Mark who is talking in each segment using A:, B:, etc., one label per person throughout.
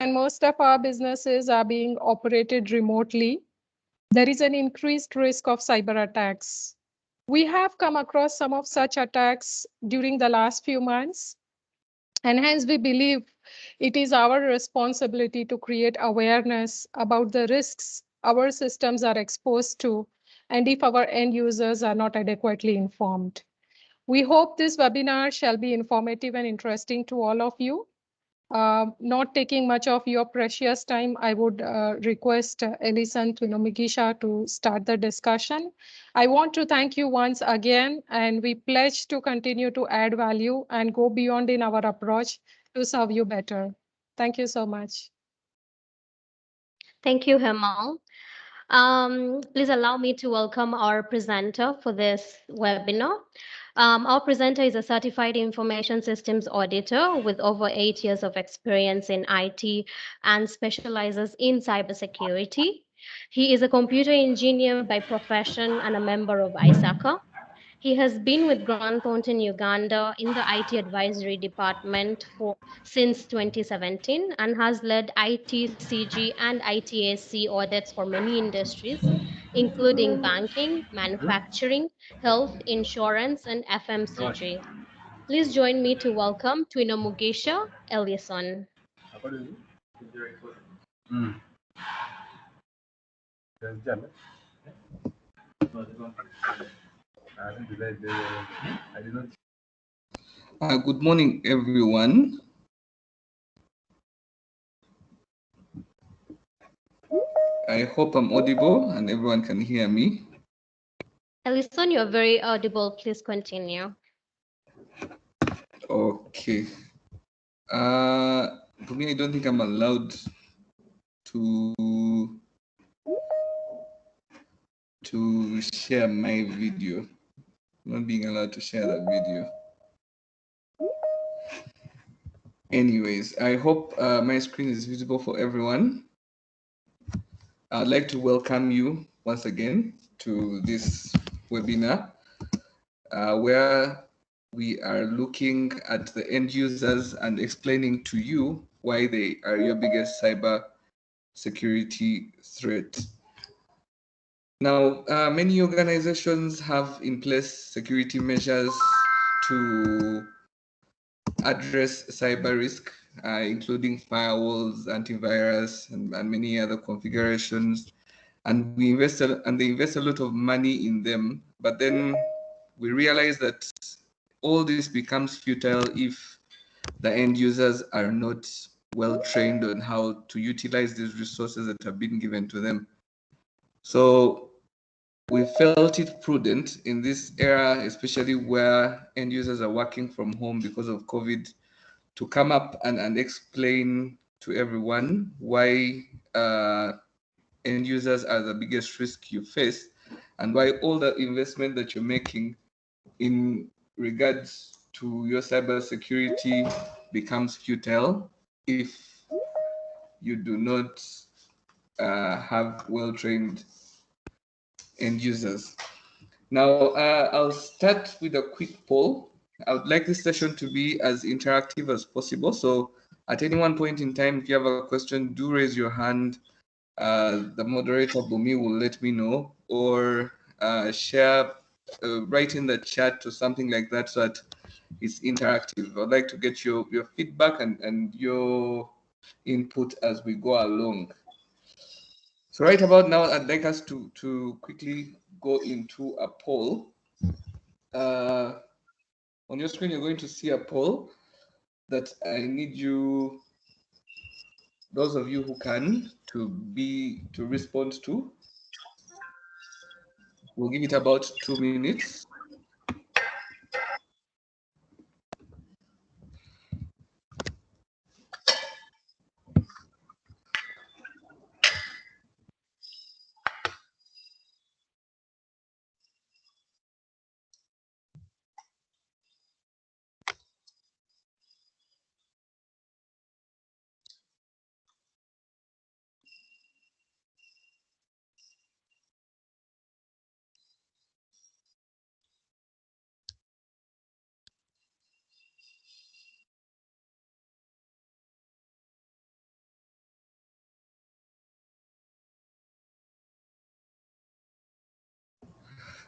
A: and most of our businesses are being operated remotely, there is an increased risk of cyber attacks. We have come across some of such attacks during the last few months, and hence we believe it is our responsibility to create awareness about the risks our systems are exposed to, and if our end users are not adequately informed. We hope this webinar shall be informative and interesting to all of you. Not taking much of your precious time, I would request Ellison Tunomigisha to start the discussion. I want to thank you once again, and we pledge to continue to add value and go beyond in our approach to serve you better. Thank you so much.
B: Thank you, Hemal. Please allow me to welcome our presenter for this webinar. Our presenter is a certified information systems auditor with over 8 years of experience in IT and specializes in cybersecurity. He is a computer engineer by profession and a member of ISACA. He has been with Granton in Uganda in the IT advisory department since 2017 and has led IT, CG, and ITAC audits for many industries, including banking, manufacturing, health, insurance, and FMCG. Please join me to welcome Twinomugisha Ellison.
C: Good morning, everyone. I hope I'm audible and everyone can hear me.
B: Ellison, you're very audible. Please continue.
C: Okay. For me, I don't think I'm allowed to share my video. I'm not being allowed to share that video. Anyways, I hope my screen is visible for everyone. I'd like to welcome you once again to this webinar where we are looking at the end users and explaining to you why they are your biggest cyber security threat. Now, many organizations have in place security measures to address cyber risk, including firewalls, antivirus, and many other configurations. And they invest a lot of money in them. But then we realize that all this becomes futile if the end users are not well trained on how to utilize these resources that have been given to them. So we felt it prudent in this era, especially where end users are working from home because of COVID, to come up and explain to everyone why end users are the biggest risk you face and why all the investment that you're making in regards to your cybersecurity becomes futile if you do not have well-trained end users. Now, I'll start with a quick poll. I would like this session to be as interactive as possible. So at any one point in time, if you have a question, do raise your hand. The moderator, Bumi, will let me know, or share, write in the chat or something like that so that it's interactive. I'd like to get your feedback and your input as we go along. So right about now, I'd like us to quickly go into a poll. On your screen, you're going to see a poll that I need you, those of you who can, to respond to. We'll give it about 2 minutes.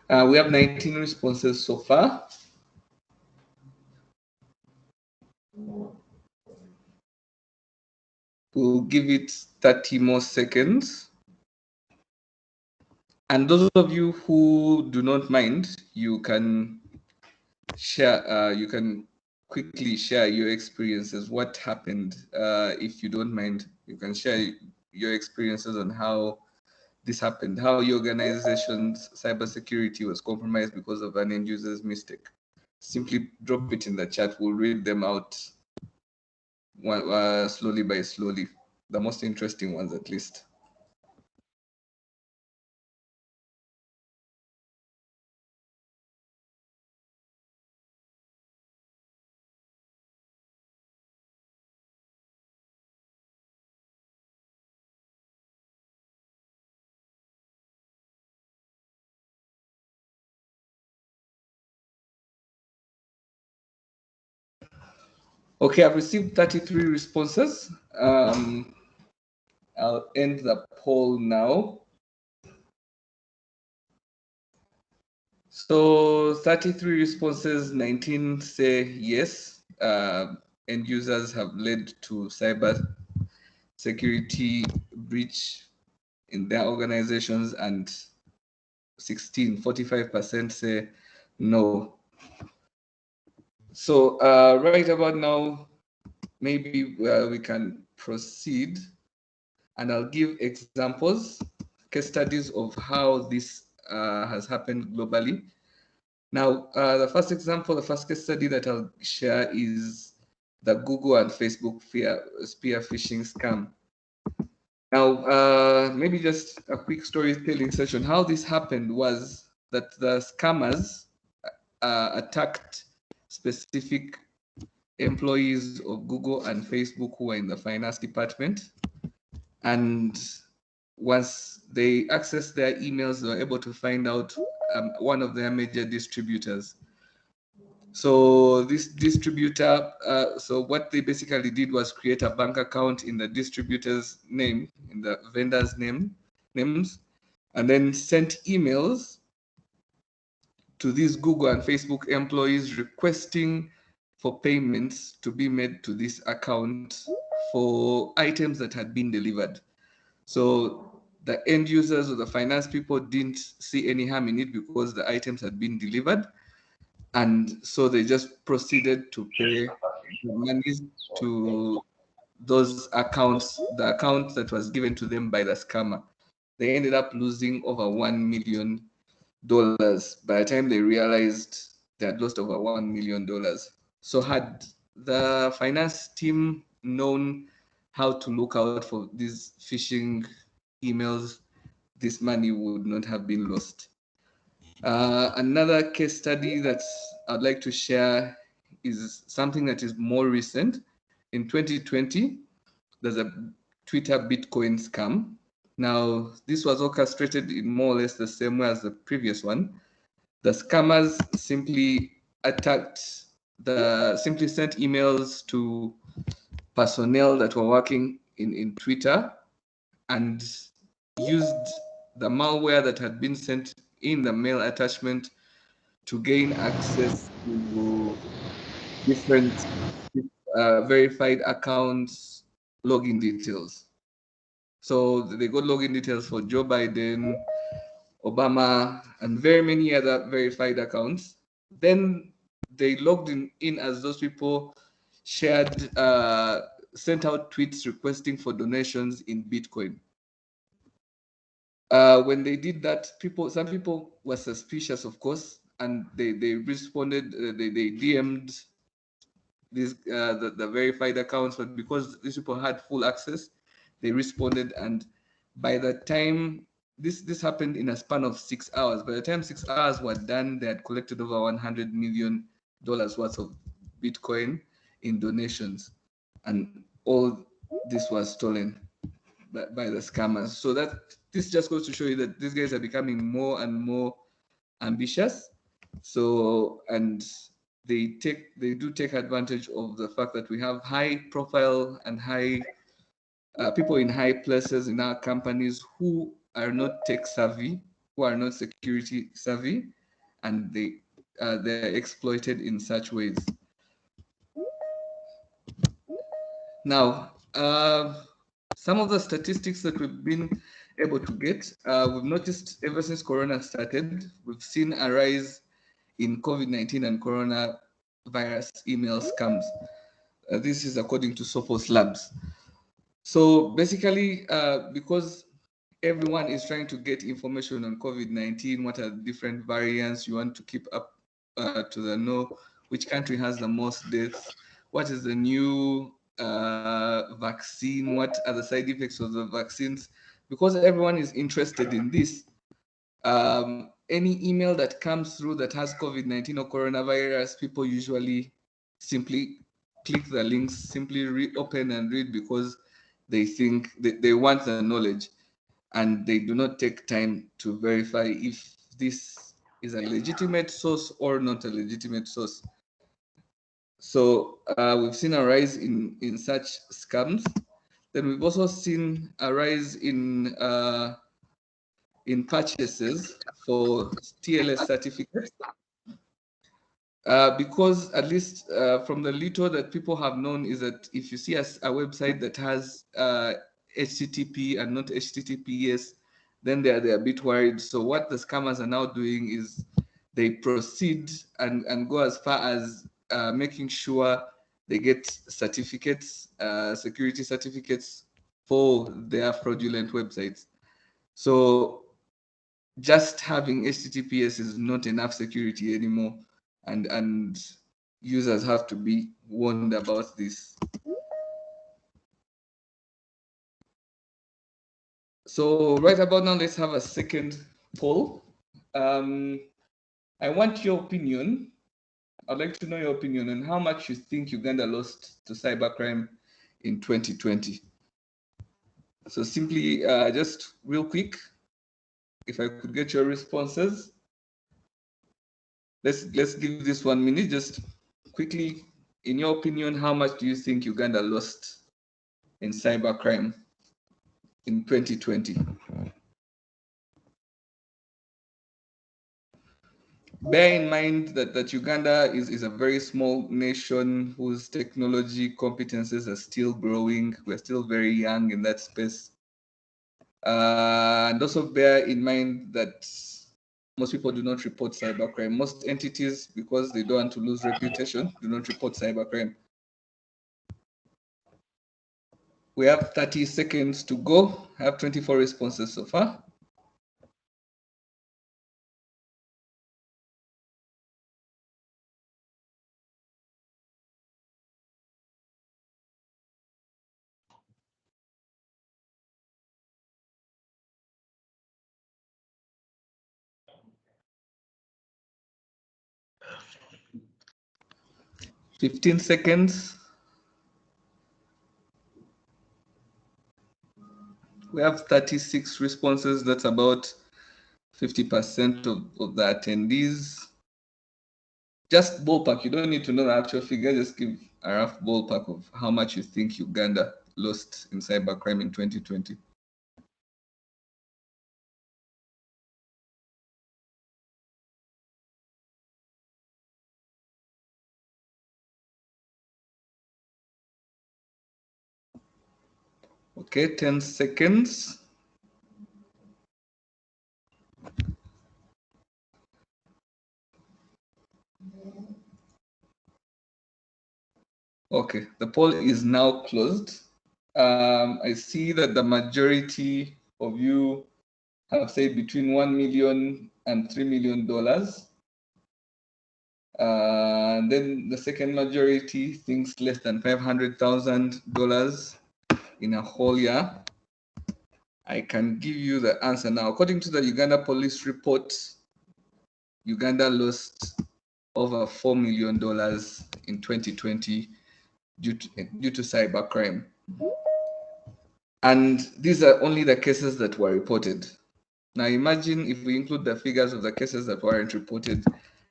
C: We have 19 responses so far. We'll give it 30 more seconds. And those of you who do not mind, you can share, you can quickly share your experiences. What happened? If you don't mind, you can share your experiences on how this happened, how your organization's cybersecurity was compromised because of an end user's mistake. Simply drop it in the chat. We'll read them out slowly by slowly, the most interesting ones at least. Okay, I've received 33 responses. I'll end the poll now. So 33 responses, 19 say yes. End users have led to cyber security breach in their organizations, and 45% say no. So right about now, maybe we can proceed, and I'll give examples, case studies of how this has happened globally. Now, the first example, the first case study that I'll share is the Google and Facebook spear phishing scam. Now, maybe just a quick storytelling session. How this happened was that the scammers attacked specific employees of Google and Facebook who were in the finance department. And once they accessed their emails, they were able to find out one of their major distributors. So this distributor, so what they basically did was create a bank account in the distributor's name, in the vendor's names, and then sent emails to these Google and Facebook employees requesting for payments to be made to this account for items that had been delivered. So the end users or the finance people didn't see any harm in it because the items had been delivered. And so they just proceeded to pay the monies to those accounts, the account that was given to them by the scammer. They ended up losing over $1 million. By the time they realized they had lost over $1 million. So had the finance team known how to look out for these phishing emails, this money would not have been lost. Another case study that I'd like to share is something that is more recent. In 2020, there's a Twitter Bitcoin scam. Now, this was orchestrated in more or less the same way as the previous one. The scammers simply simply sent emails to personnel that were working in Twitter and used the malware that had been sent in the mail attachment to gain access to different verified accounts login details. So they got login details for Joe Biden, Obama, and very many other verified accounts. Then they logged in as those people shared, sent out tweets requesting for donations in Bitcoin. When they did that, some people were suspicious, of course, and they responded, they DM'd the verified accounts, but because these people had full access, they responded. And by the time this happened in a span of 6 hours, by the time 6 hours were done, they had collected over $100 million worth of Bitcoin in donations, and all this was stolen by the scammers. So this just goes to show you that these guys are becoming more and more ambitious. So, and they do take advantage of the fact that we have high profile and high people in high places in our companies who are not tech savvy, who are not security savvy, and they're exploited in such ways. Now, some of the statistics that we've been able to get, we've noticed ever since Corona started, we've seen a rise in COVID-19 and coronavirus email scams. This is according to Sophos Labs. So basically, because everyone is trying to get information on COVID-19, what are the different variants, you want to keep up to the know which country has the most deaths, what is the new vaccine, what are the side effects of the vaccines. Because everyone is interested in this, any email that comes through that has COVID-19 or coronavirus, people usually simply click the links, simply reopen and read because they think they want the knowledge, and they do not take time to verify if this is a legitimate source or not a legitimate source. So we've seen a rise in such scams. Then we've also seen a rise in purchases for TLS certificates. Because at least from the little that people have known is that if you see a website that has HTTP and not HTTPS, then they're a bit worried. So what the scammers are now doing is they proceed and go as far as making sure they get certificates, security certificates for their fraudulent websites. So just having HTTPS is not enough security anymore, and users have to be warned about this. So right about now, let's have a second poll. I want your opinion. I'd like to know your opinion on how much you think Uganda lost to cybercrime in 2020. So simply, just real quick, if I could get your responses. Let's give this 1 minute. Just quickly, in your opinion, how much do you think Uganda lost in cybercrime in 2020? Bear in mind that Uganda is a very small nation whose technology competences are still growing. We're still very young in that space. And also bear in mind that most people do not report cybercrime. Most entities, because they don't want to lose reputation, do not report cybercrime. We have 30 seconds to go. I have 24 responses so far. Fifteen seconds. We have 36 responses. That's about 50% of the attendees. Just ballpark. You don't need to know the actual figure. Just give a rough ballpark of how much you think Uganda lost in cybercrime in 2020. Okay, 10 seconds. Okay, the poll is now closed. I see that the majority of you have said between $1 million and $3 million. And then the second majority thinks less than $500,000 in a whole year. I can give you the answer now. According to the Uganda police report, Uganda lost over $4 million in 2020 due to cybercrime. And these are only the cases that were reported. Now imagine if we include the figures of the cases that weren't reported,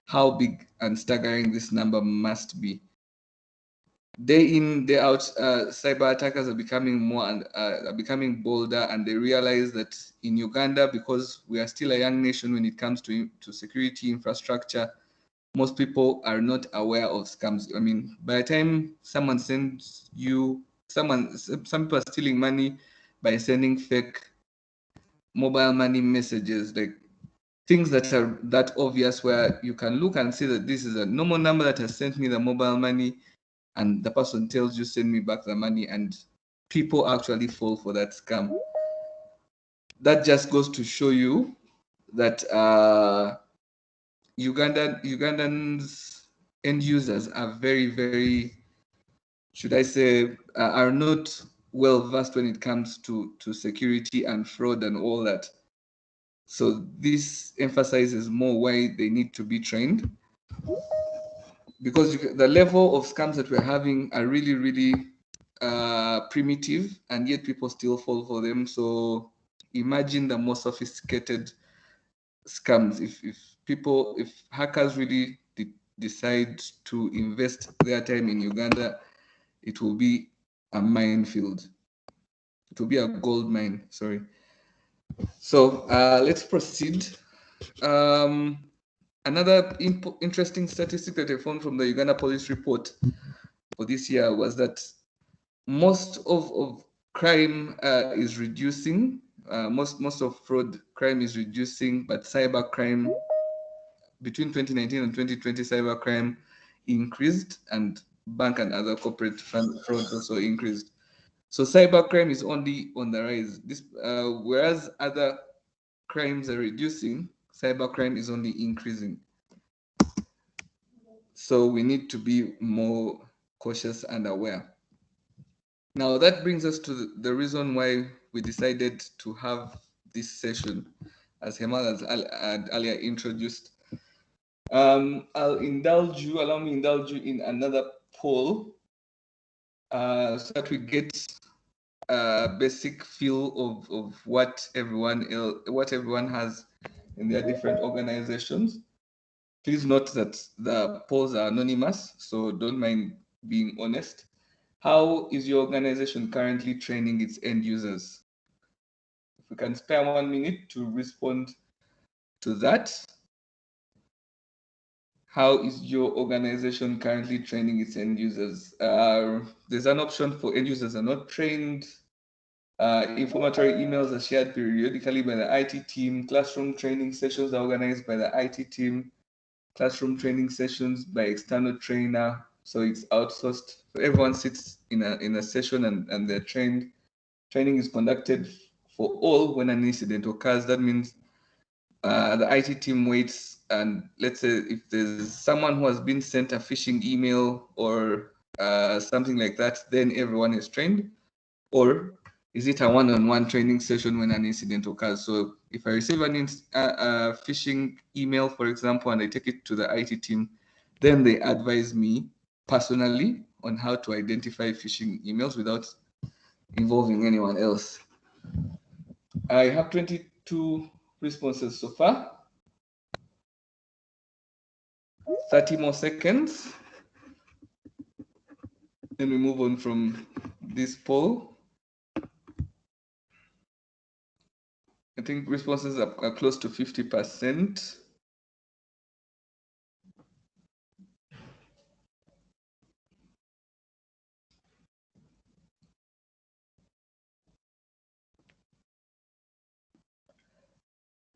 C: how big and staggering this number must be. day in, day out, cyber attackers are becoming more and are becoming bolder, and they realize that in Uganda, because we are still a young nation when it comes to security infrastructure, most people are not aware of scams. I mean, by the time someone sends you, some people are stealing money by sending fake mobile money messages, like things that are that obvious, where you can look and see that this is a normal number that has sent me the mobile money, and the person tells you send me back the money, and people actually fall for that scam. That just goes to show you that Ugandans end users are very, should I say, are not well versed when it comes to security and fraud and all that. So this emphasizes more why they need to be trained, because the level of scams that we're having are really primitive, and yet people still fall for them. So imagine the more sophisticated scams. If hackers really decide to invest their time in Uganda, it will be a minefield. It will be a gold mine. Sorry. So let's proceed. Another interesting statistic that I found from the Uganda Police Report for this year was that most of crime is reducing. Most of fraud crime is reducing, but cyber crime between 2019 and 2020, cyber crime increased, and bank and other corporate frauds also increased. So cyber crime is only on the rise. This whereas other crimes are reducing, cyber crime is only increasing. So we need to be more cautious and aware. Now that brings us to the reason why we decided to have this session, as Hemal had earlier introduced. Allow me indulge you in another poll, so that we get a basic feel of what everyone has in their different organizations. Please note that the polls are anonymous, so don't mind being honest. How is your organization currently training its end users? If we can spare 1 minute to respond to that. How is your organization currently training its end users? There's an option for end users are not trained. Informatory emails are shared periodically by the IT team. Classroom training sessions are organized by the IT team. Classroom training sessions by external trainer. So it's outsourced. So everyone sits in a session and they're trained. Training is conducted for all when an incident occurs. That means the IT team waits, and let's say if there's someone who has been sent a phishing email or something like that, then everyone is trained. Or is it a one-on-one training session when an incident occurs? So if I receive a phishing email, for example, and I take it to the IT team, then they advise me personally on how to identify phishing emails without involving anyone else. I have 22 responses so far. 30 more seconds. Then we move on from this poll. I think responses are close to 50%.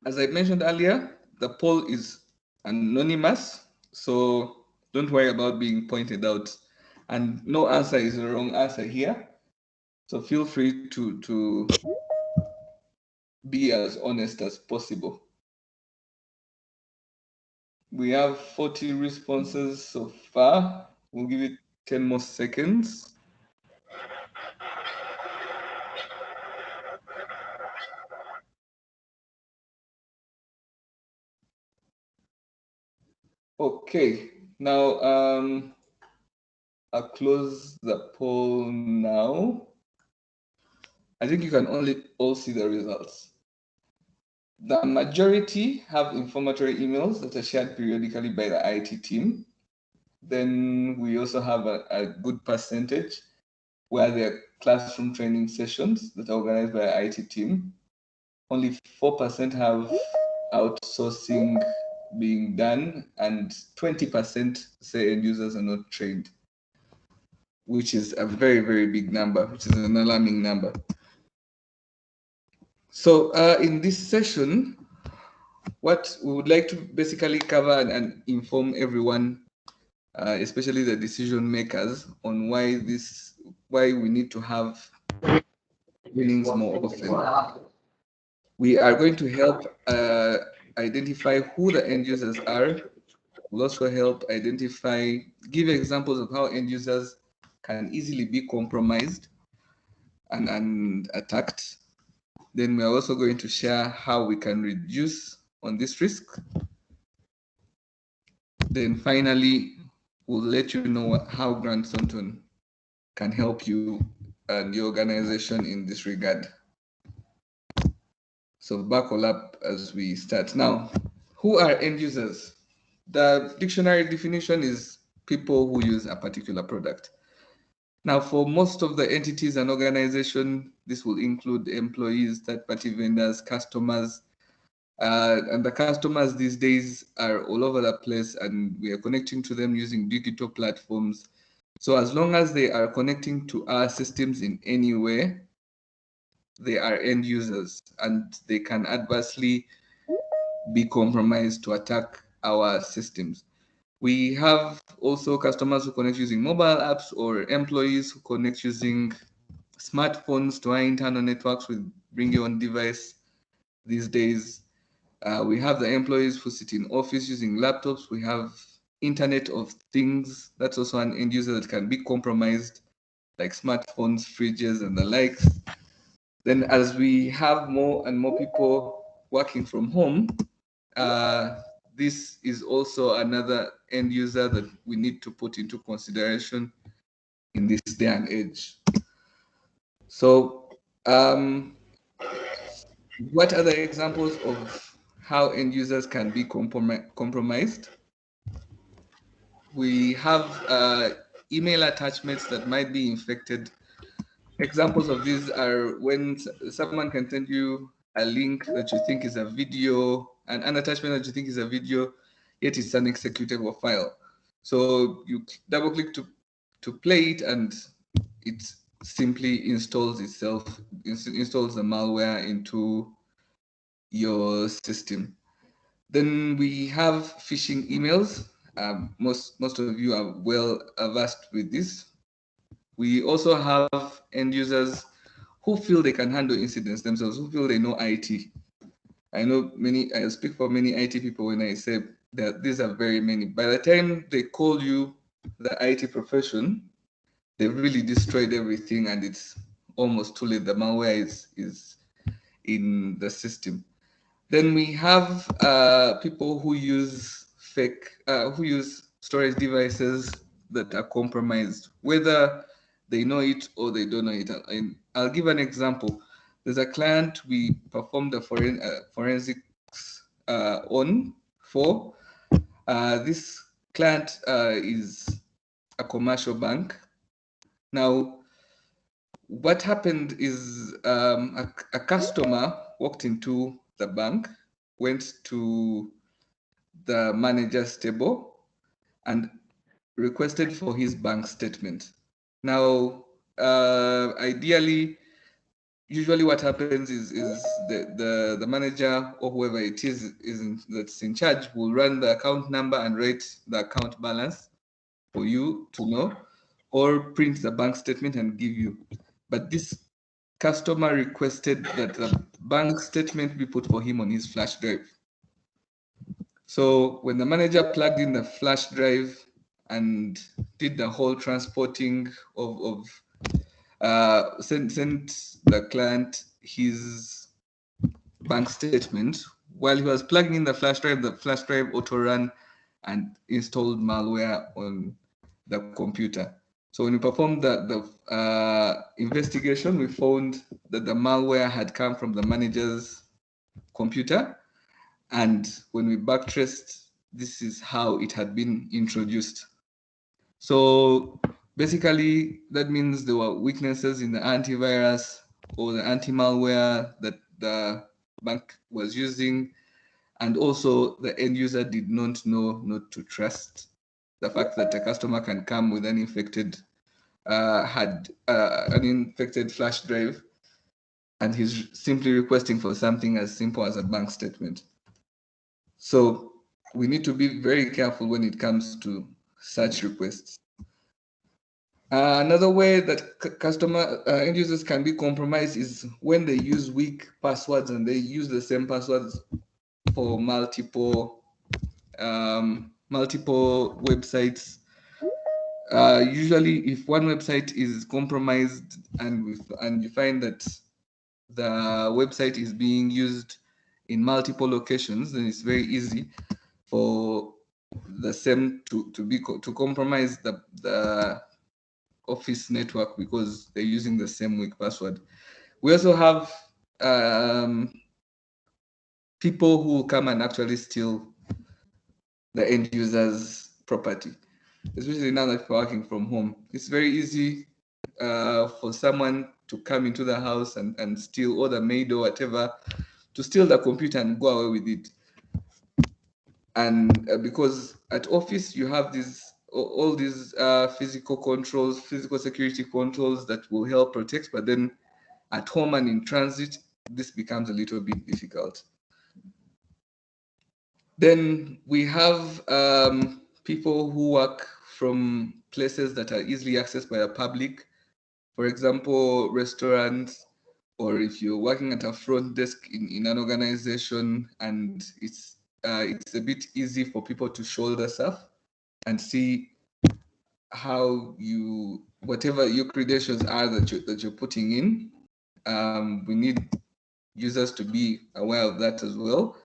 C: As I mentioned earlier, the poll is anonymous, so don't worry about being pointed out. And no answer is the wrong answer here. So feel free to be as honest as possible. We have 40 responses so far. We'll give it 10 more seconds. Okay, now I'll close the poll now. I think you can only all see the results. The majority have informatory emails that are shared periodically by the IT team. Then we also have a good percentage where there are classroom training sessions that are organized by our IT team. Only 4% have outsourcing being done, and 20% say end users are not trained, which is a very, very big number, which is an alarming number. So in this session, what we would like to basically cover and inform everyone, especially the decision makers, on why we need to have trainings more often. We are going to help identify who the end users are. We'll also help give examples of how end users can easily be compromised and attacked. Then we're also going to share how we can reduce on this risk. Then finally, we'll let you know how Granton can help you and your organization in this regard. So buckle up as we start. Now, who are end users? The dictionary definition is people who use a particular product. Now, for most of the entities and organizations, this will include employees, third-party vendors, customers, and the customers these days are all over the place, and we are connecting to them using digital platforms. So as long as they are connecting to our systems in any way, they are end users, and they can adversely be compromised to attack our systems. We have also customers who connect using mobile apps, or employees who connect using smartphones to our internal networks with bring your own device these days. We have the employees who sit in office using laptops. We have Internet of Things. That's also an end user that can be compromised, like smartphones, fridges, and the likes. Then as we have more and more people working from home, this is also another end user that we need to put into consideration in this day and age. So what are the examples of how end users can be compromised? We have email attachments that might be infected. Examples of these are when someone can send you a link that you think is a video, and an attachment that you think is a video, yet it's an executable file. So you double click to play it, and it simply installs the malware into your system. Then we have phishing emails. Most of you are well versed with this. We also have end users who feel they can handle incidents themselves, who feel they know IT. I speak for many IT people when I say that these are very many. By the time they call you the IT profession, they've really destroyed everything, and it's almost too late. The malware is in the system. Then we have people who use storage devices that are compromised, whether they know it or they don't know it. And I'll give an example. There's a client we performed the forensics on for. This client is a commercial bank. Now, what happened is a customer walked into the bank, went to the manager's table, and requested for his bank statement. Now, ideally, usually what happens is the manager or whoever it is that's in charge will run the account number and write the account balance for you to know, or print the bank statement and give you. But this customer requested that the bank statement be put for him on his flash drive. So when the manager plugged in the flash drive and did the whole transporting sent the client his bank statement, while he was plugging in the flash drive auto ran and installed malware on the computer. So when we performed the investigation, we found that the malware had come from the manager's computer, and when we backtraced, this is how it had been introduced. So basically, that means there were weaknesses in the antivirus or the anti-malware that the bank was using, and also the end user did not know not to trust the fact that a customer can come with an infected flash drive, and he's simply requesting for something as simple as a bank statement. So we need to be very careful when it comes to such requests. Another way that customer end users can be compromised is when they use weak passwords and they use the same passwords for multiple websites. Usually, if one website is compromised and you find that the website is being used in multiple locations, then it's very easy for the same to compromise the Office network because they're using the same weak password. We also have people who come and actually steal the end user's property, especially now that we're working from home. It's very easy for someone to come into the house and steal, or the maid or whatever, to steal the computer and go away with it. And because at office you have all these physical controls, physical security controls that will help protect, but then at home and in transit, this becomes a little bit difficult. Then we have people who work from places that are easily accessed by the public. For example, restaurants, or if you're working at a front desk in an organization, and it's a bit easy for people to shoulder stuff and see how whatever your credentials are that you're putting in. We need users to be aware of that as well.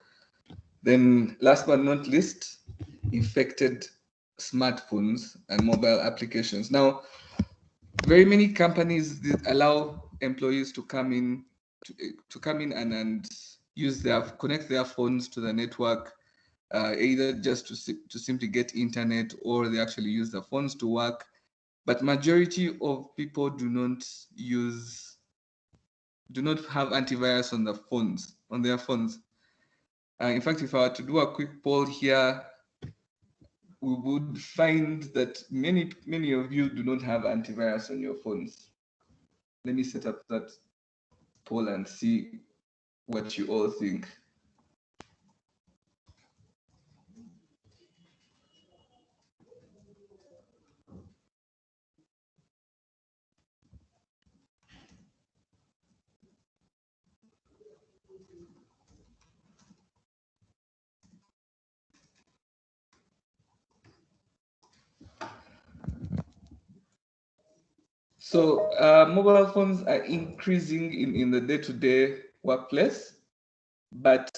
C: Then last but not least, infected smartphones and mobile applications. Now, very many companies allow employees to come in and connect their phones to the network, either just to simply get internet, or they actually use the phones to work. But majority of people do not have antivirus on their phones. In fact, if I were to do a quick poll here, we would find that many of you do not have antivirus on your phones. Let me set up that poll and see what you all think. So mobile phones are increasing in the day-to-day workplace, but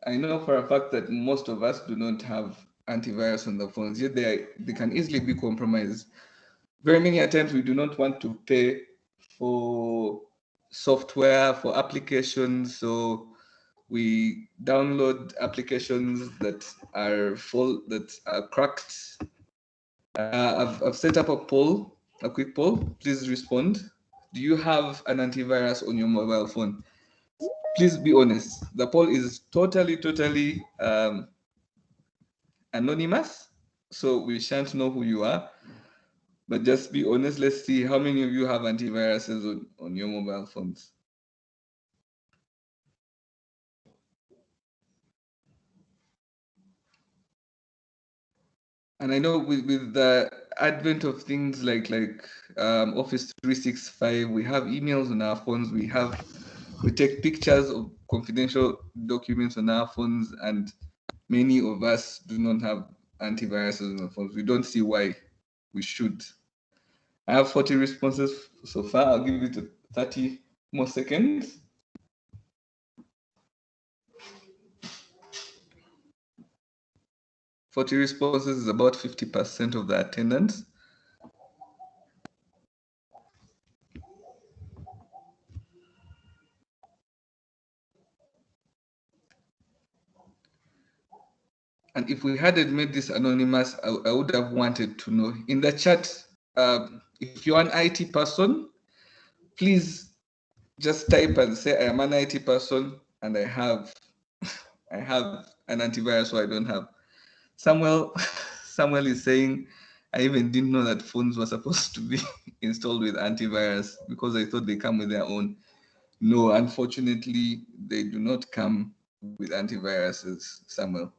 C: I know for a fact that most of us do not have antivirus on the phones, yet they can easily be compromised. Very many times we do not want to pay for software, for applications, so we download applications that are cracked. I've set up a quick poll. Please respond. Do you have an antivirus on your mobile phone? Please be honest. The poll is totally anonymous, so we shan't know who you are. But just be honest. Let's see how many of you have antiviruses on your mobile phones. And I know with the advent of things like Office 365, we have emails on our phones. We take pictures of confidential documents on our phones, and many of us do not have antiviruses on our phones. We don't see why we should. I have 40 responses so far. I'll give it 30 more seconds. Forty responses is about 50% of the attendance. And if we hadn't made this anonymous, I would have wanted to know. In the chat, if you're an IT person, please just type and say, I am an IT person and I have an antivirus, so I don't have. Samuel is saying, I even didn't know that phones were supposed to be installed with antivirus because I thought they come with their own. No, unfortunately, they do not come with antiviruses, Samuel.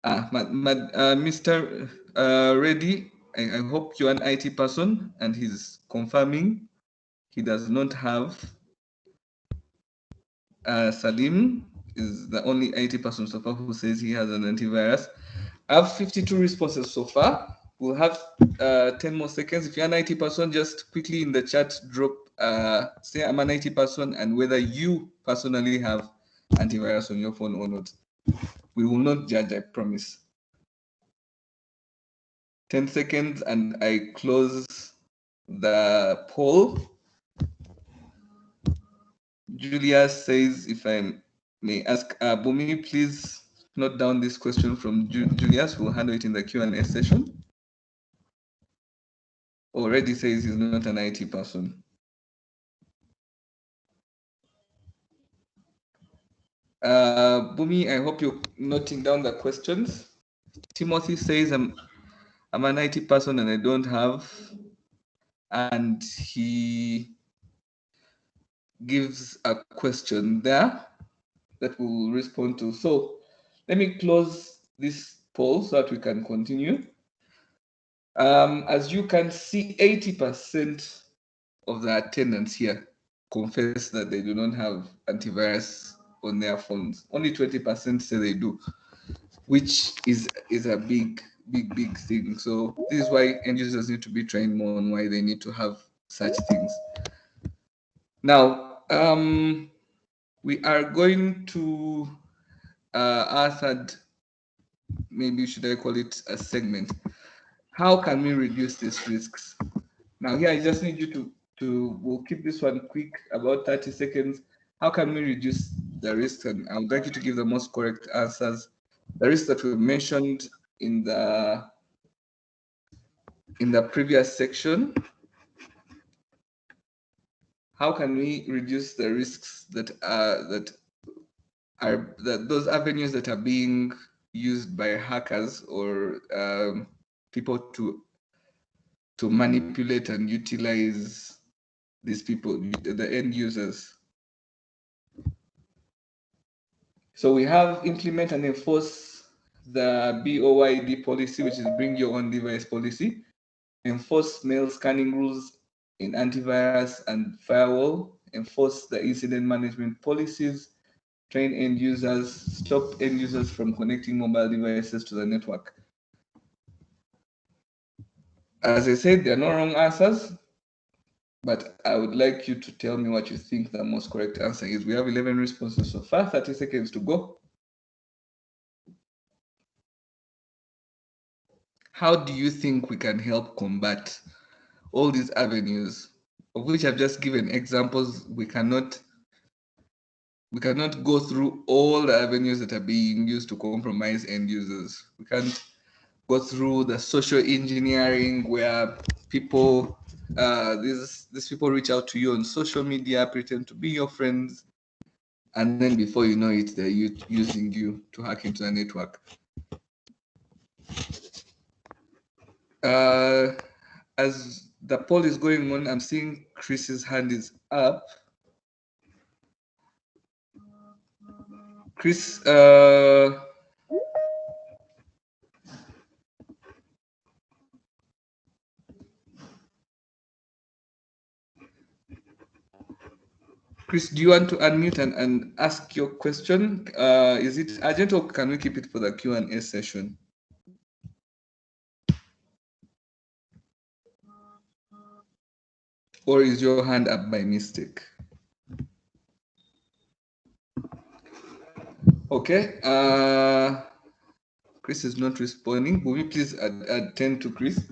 C: Mr. Reddy, I hope you're an IT person, and he's confirming he does not have. Salim is the only IT person so far who says he has an antivirus. I have 52 responses so far. We'll have 10 more seconds. If you're an IT person, just quickly in the chat drop, say I'm an IT person and whether you personally have antivirus on your phone or not. We will not judge, I promise. 10 seconds and I close the poll. Julia says, if I may ask, Bumi, please note down this question from Julius. We'll handle it in the Q&A session. Already says he's not an IT person. Bumi, I hope you're noting down the questions. Timothy says, I'm an IT person and I don't have, and he gives a question there that we'll respond to. So let me close this poll so that we can continue. As you can see, 80% of the attendants here confess that they do not have antivirus on their phones. Only 20% say they do, which is a big thing. So this is why end users need to be trained more on why they need to have such things. Now, we are going to our third, maybe should I call it a segment. How can we reduce these risks? Now here I just need you we'll keep this one quick, about 30 seconds. How can we reduce the risks? And I would like you to give the most correct answers. The risks that we mentioned in the previous section. How can we reduce the risks that those avenues that are being used by hackers or people to manipulate and utilize these people, the end users? So we have implement and enforce the BOYD policy, which is bring your own device policy, enforce mail scanning rules in antivirus and firewall, enforce the incident management policies, train end users, stop end users from connecting mobile devices to the network. As I said, there are no wrong answers, but I would like you to tell me what you think the most correct answer is. We have 11 responses so far, 30 seconds to go. How do you think we can help combat all these avenues, of which I've just given examples? We cannot go through all the avenues that are being used to compromise end users. We can't go through the social engineering where people, these people reach out to you on social media, pretend to be your friends, and then before you know it, they're using you to hack into the network. As the poll is going on, I'm seeing Chris's hand is up. Chris, Chris, do you want to unmute and ask your question? Is it urgent or can we keep it for the Q&A session? Or is your hand up by mistake? Okay. Chris is not responding. Will you please attend to Chris?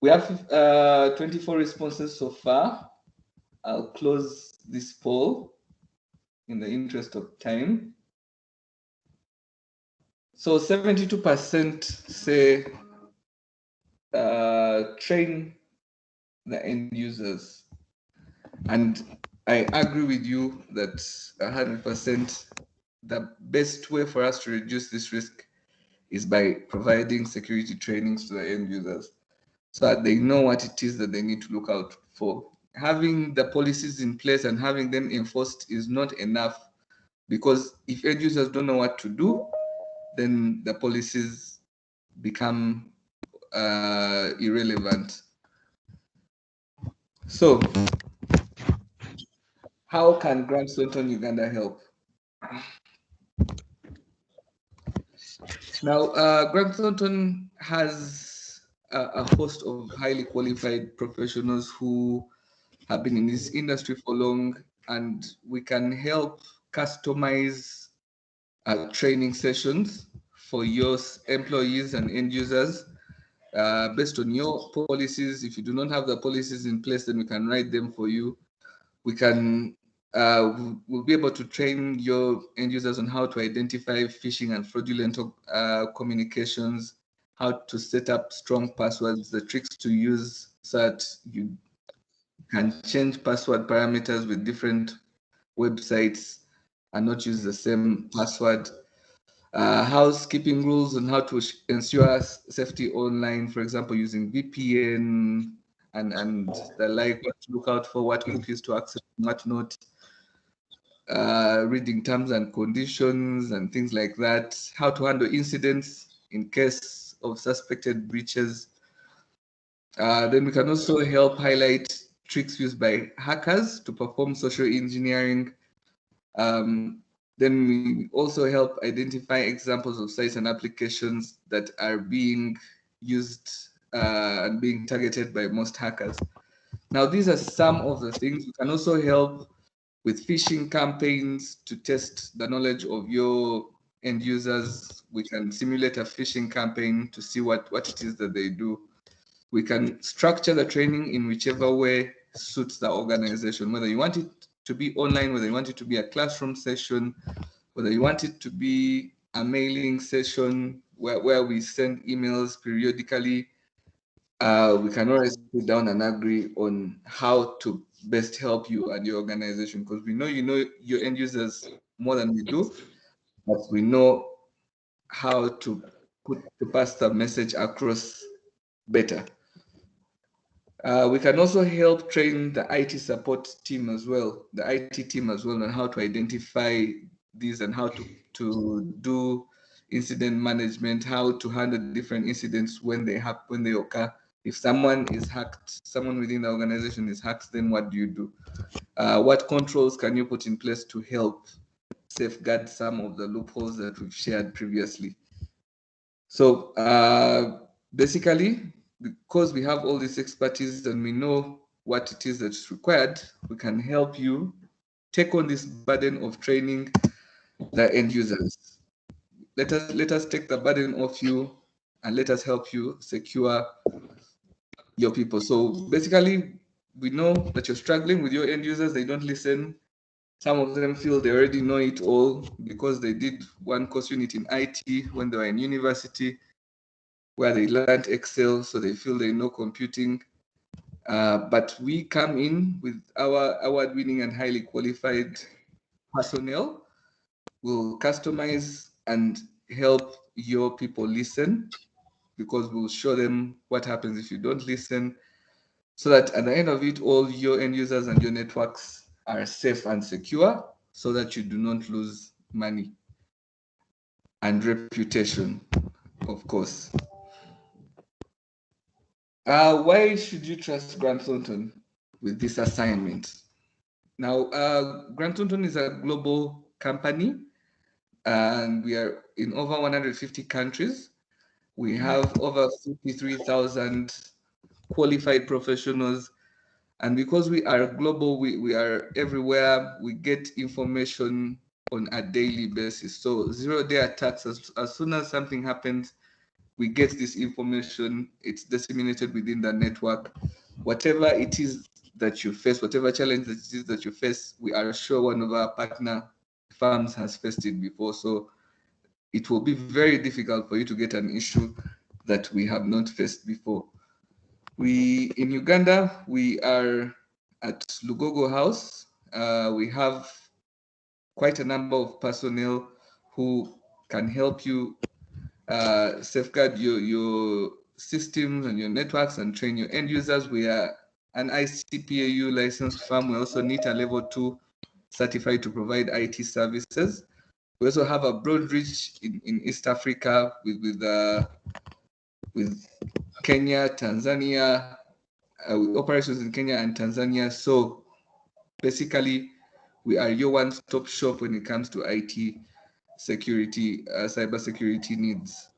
C: We have 24 responses so far. I'll close this poll. in the interest of time. So 72% say train the end users. And I agree with you that 100% the best way for us to reduce this risk is by providing security trainings to the end users so that they know what it is that they need to look out for. Having the policies in place and having them enforced is not enough, because if end users don't know what to do, then the policies become irrelevant. So, how can Granton, Uganda help? Now, Granton has a host of highly qualified professionals who have been in this industry for long, and we can help customize training sessions for your employees and end users based on your policies. If you do not have the policies in place, then we can write them for you. We can we'll be able to train your end users on how to identify phishing and fraudulent communications, how to set up strong passwords, the tricks to use so that you can change password parameters with different websites and not use the same password. Housekeeping rules on how to ensure safety online, for example, using VPN and the like, what to look out for, what cookies to access, what not, reading terms and conditions and things like that, how to handle incidents in case of suspected breaches. Then we can also help highlight tricks used by hackers to perform social engineering. Then we also help identify examples of sites and applications that are being used and being targeted by most hackers. Now, these are some of the things. We can also help with phishing campaigns to test the knowledge of your end users. We can simulate a phishing campaign to see what it is that they do. We can structure the training in whichever way suits the organization, whether you want it to be online, whether you want it to be a classroom session, whether you want it to be a mailing session where we send emails periodically. We can always sit down and agree on how to best help you and your organization, because we know you know your end users more than we do, but we know how to pass the message across better. We can also help train the IT support team as well, the IT team as well, on how to identify these and how to do incident management, how to handle different incidents when they occur. If someone is hacked, someone within the organization is hacked, then what do you do? What controls can you put in place to help safeguard some of the loopholes that we've shared previously? So basically, because we have all this expertise and we know what it is that's required, we can help you take on this burden of training the end users. Let us take the burden off you and let us help you secure your people. So basically, we know that you're struggling with your end users. They don't listen. Some of them feel they already know it all because they did one course unit in IT when they were in university, where they learned Excel, so they feel they know computing. But we come in with our award-winning and highly qualified personnel. We'll customize and help your people listen, because we'll show them what happens if you don't listen, so that at the end of it, all your end users and your networks are safe and secure, so that you do not lose money and reputation, of course. Why should you trust Grant Thornton with this assignment? Now, Grant Thornton is a global company, and we are in over 150 countries. We have over 53,000 qualified professionals. And because we are global, we are everywhere. We get information on a daily basis. So zero-day attacks, as soon as something happens, we get this information. It's disseminated within the network. Whatever it is that you face, whatever challenge that it is that you face, we are sure one of our partner firms has faced it before. So it will be very difficult for you to get an issue that we have not faced before. We in Uganda, we are at Lugogo House. We have quite a number of personnel who can help you safeguard your systems and your networks and train your end users. We are an ICPAU licensed firm. We also need a level 2 certified to provide IT services. We also have a broad reach in East Africa with Kenya, Tanzania, with operations in Kenya and Tanzania. So basically, we are your one-stop shop when it comes to IT security, cybersecurity needs.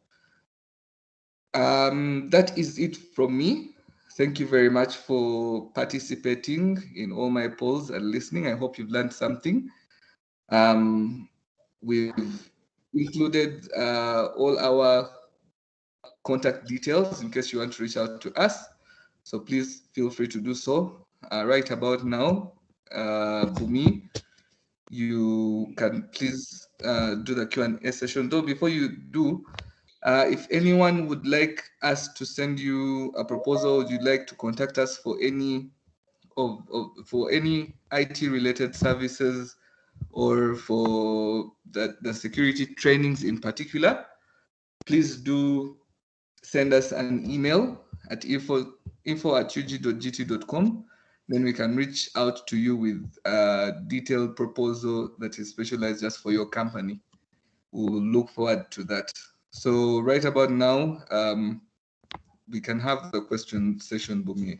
C: That is it from me. Thank you very much for participating in all my polls and listening. I hope you've learned something. We've included all our contact details in case you want to reach out to us. So please feel free to do so. Right about now, Bumi, you can please do the Q&A session. Though before you do, if anyone would like us to send you a proposal, you'd like to contact us for any for any IT related services or for the security trainings in particular, please do send us an email at info@ug.gt.com. Then we can reach out to you with a detailed proposal that is specialized just for your company. We'll look forward to that. So right about now, we can have the question session, Bumi.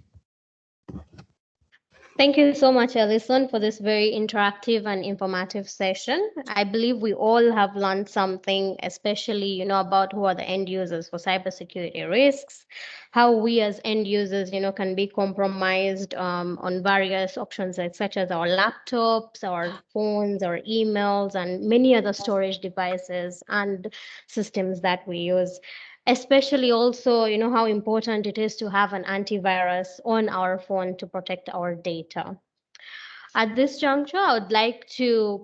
B: Thank you so much, Ellison, for this very interactive and informative session. I believe we all have learned something, especially, about who are the end users for cybersecurity risks, how we as end users, can be compromised on various options, such as our laptops, our phones, our emails, and many other storage devices and systems that we use. Especially also, how important it is to have an antivirus on our phone to protect our data. At this juncture, I would like to,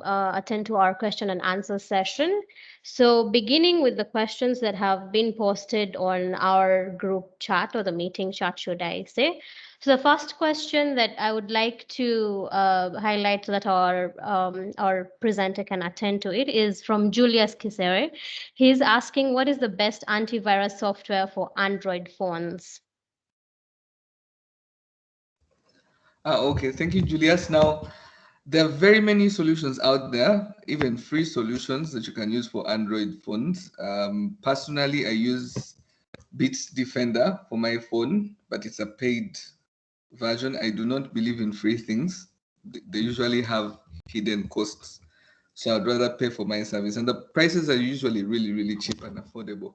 B: attend to our question and answer session. So beginning with the questions that have been posted on our group chat, or the meeting chat, should I say. So the first question that I would like to highlight so that our presenter can attend to it is from Julius Kisere. He's asking, what is the best antivirus software for Android phones?
C: Okay, thank you, Julius. Now, there are very many solutions out there, even free solutions that you can use for Android phones. Personally, I use Bits Defender for my phone, but it's a paid version. I do not believe in free things. They usually have hidden costs. So I'd rather pay for my service. And the prices are usually really, really cheap and affordable.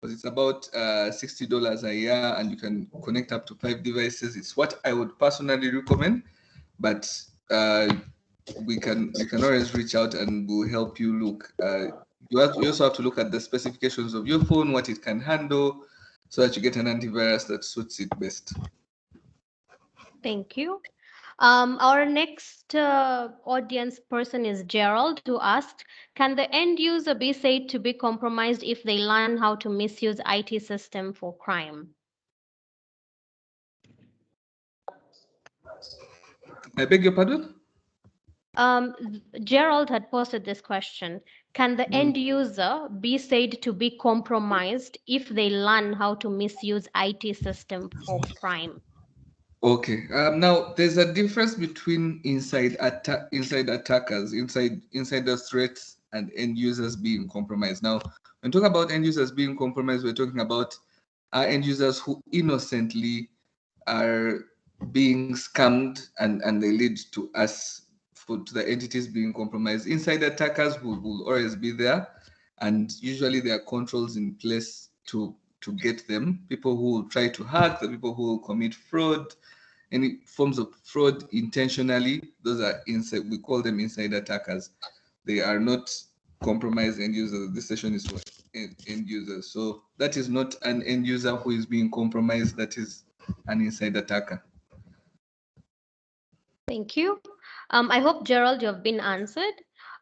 C: Because it's about $60 a year and you can connect up to 5 devices. It's what I would personally recommend. But you can always reach out and we'll help you look. You also have to look at the specifications of your phone, what it can handle, so that you get an antivirus that suits it best.
B: Thank you. Our next audience person is Gerald, who asked, can the end user be said to be compromised if they learn how to misuse IT system for crime?
C: I beg your pardon?
B: Gerald had posted this question. Can the end user be said to be compromised if they learn how to misuse IT system for crime?
C: Okay. Now there's a difference between insider threats, and end users being compromised. Now, when talking about end users being compromised, we're talking about our end users who innocently are being scammed and they lead to us to the entities being compromised. Inside attackers will always be there, and usually there are controls in place to get them. People who will try to hack, the people who will commit fraud, any forms of fraud intentionally, those are inside, we call them inside attackers. They are not compromised end users. This session is for end users. So that is not an end user who is being compromised, that is an inside attacker.
B: Thank you. I hope, Gerald, you have been answered.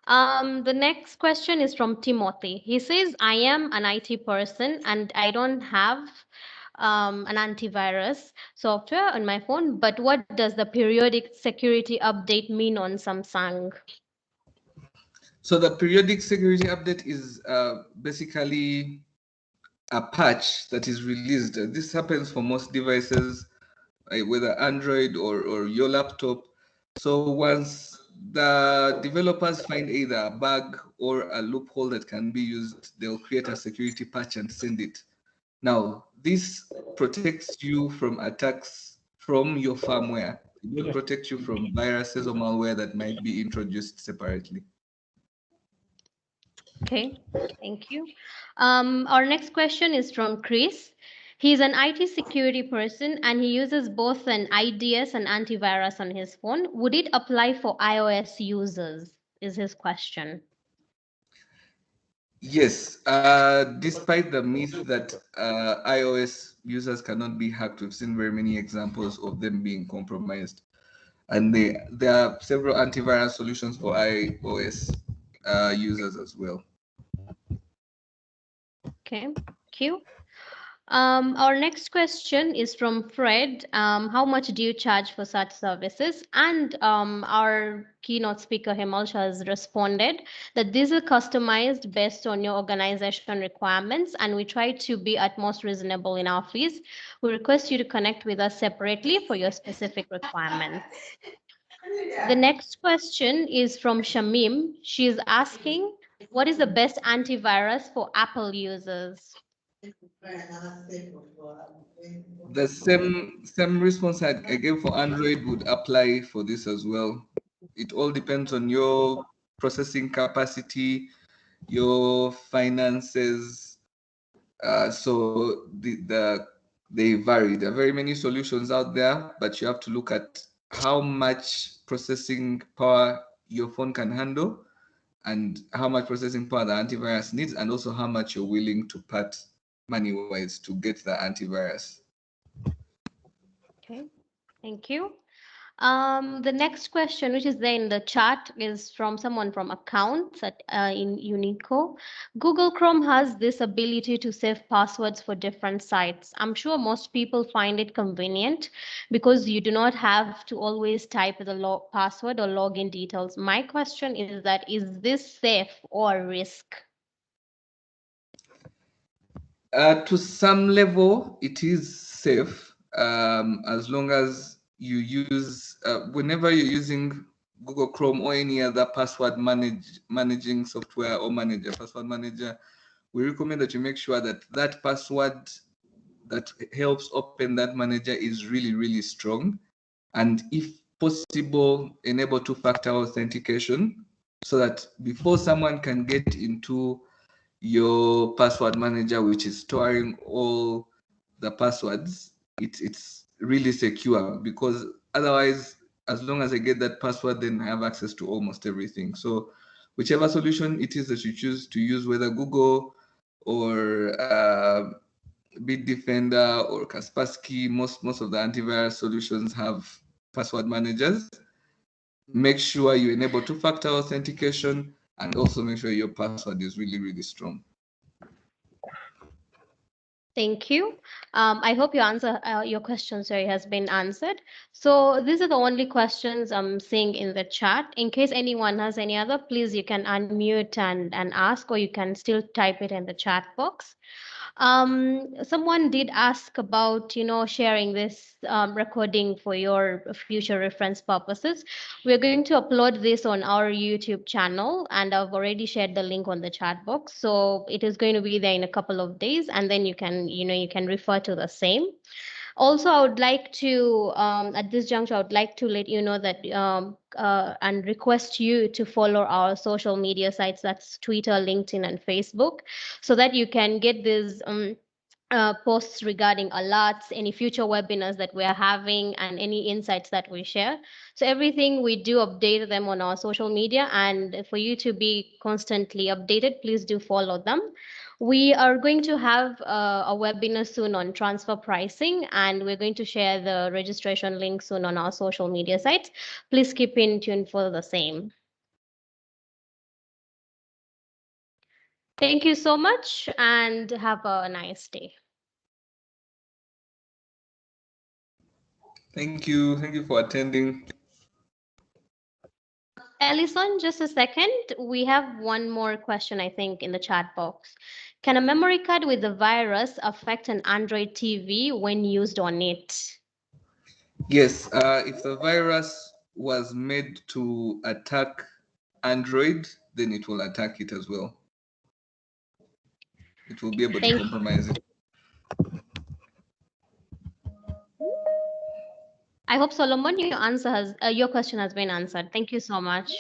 B: The next question is from Timothy. He says, I am an IT person and I don't have an antivirus software on my phone, but what does the periodic security update mean on Samsung?
C: So the periodic security update is basically a patch that is released. This happens for most devices, whether Android or your laptop. So once the developers find either a bug or a loophole that can be used, they'll create a security patch and send it. Now, this protects you from attacks from your firmware. It will protect you from viruses or malware that might be introduced separately.
B: Okay, thank you. Our next question is from Chris. He's an IT security person and he uses both an IDS and antivirus on his phone. Would it apply for iOS users? Is his question.
C: Yes, despite the myth that iOS users cannot be hacked, we've seen very many examples of them being compromised. And there are several antivirus solutions for iOS users as well.
B: Okay, thank you. Our next question is from Fred. How much do you charge for such services? And our keynote speaker, Himalsha, has responded that these are customized based on your organization requirements, and we try to be at most reasonable in our fees. We request you to connect with us separately for your specific requirements. The next question is from Shamim. She is asking, what is the best antivirus for Apple users?
C: The same response I gave for Android would apply for this as well. It all depends on your processing capacity, your finances. So they vary. There are very many solutions out there, but you have to look at how much processing power your phone can handle and how much processing power the antivirus needs, and also how much you're willing to part money-wise to get the antivirus.
B: Okay, thank you. The next question, which is there in the chat, is from someone from accounts in Unico. Google Chrome has this ability to save passwords for different sites. I'm sure most people find it convenient because you do not have to always type the password or login details. My question is that, is this safe or a risk?
C: To some level, it is safe as long as you use, whenever you're using Google Chrome or any other password managing software or password manager, we recommend that you make sure that that password that helps open that manager is really, really strong. And if possible, enable two-factor authentication so that before someone can get into your password manager, which is storing all the passwords, it's really secure, because otherwise, as long as I get that password, then I have access to almost everything. So whichever solution it is that you choose to use, whether Google or Bitdefender or Kaspersky, most of the antivirus solutions have password managers. Make sure you enable two-factor authentication, and also make sure your password is really, really strong.
B: Thank you. I hope your question, sorry, has been answered. So these are the only questions I'm seeing in the chat. In case anyone has any other, please you can unmute and ask, or you can still type it in the chat box. Someone did ask about, sharing this recording for your future reference purposes. We're going to upload this on our YouTube channel, and I've already shared the link on the chat box. So it is going to be there in a couple of days, and then you can refer to the same. Also, I would like to, at this juncture, I would like to let you know that and request you to follow our social media sites, that's Twitter, LinkedIn, and Facebook, so that you can get these posts regarding alerts, any future webinars that we are having, and any insights that we share. So everything we do update them on our social media, and for you to be constantly updated, please do follow them. We are going to have a webinar soon on transfer pricing, and we're going to share the registration link soon on our social media sites. Please keep in tune for the same. Thank you so much and have a nice day.
C: Thank you. Thank you for attending.
B: Ellison, just a second. We have one more question, I think, in the chat box. Can a memory card with the virus affect an Android TV when used on it?
C: Yes, if the virus was made to attack Android, then it will attack it as well. It will be able to compromise it.
B: I hope, Solomon, your question has been answered. Thank you so much.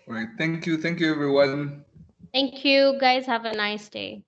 C: All right. Thank you. Thank you, everyone.
B: Thank you, guys. Have a nice day.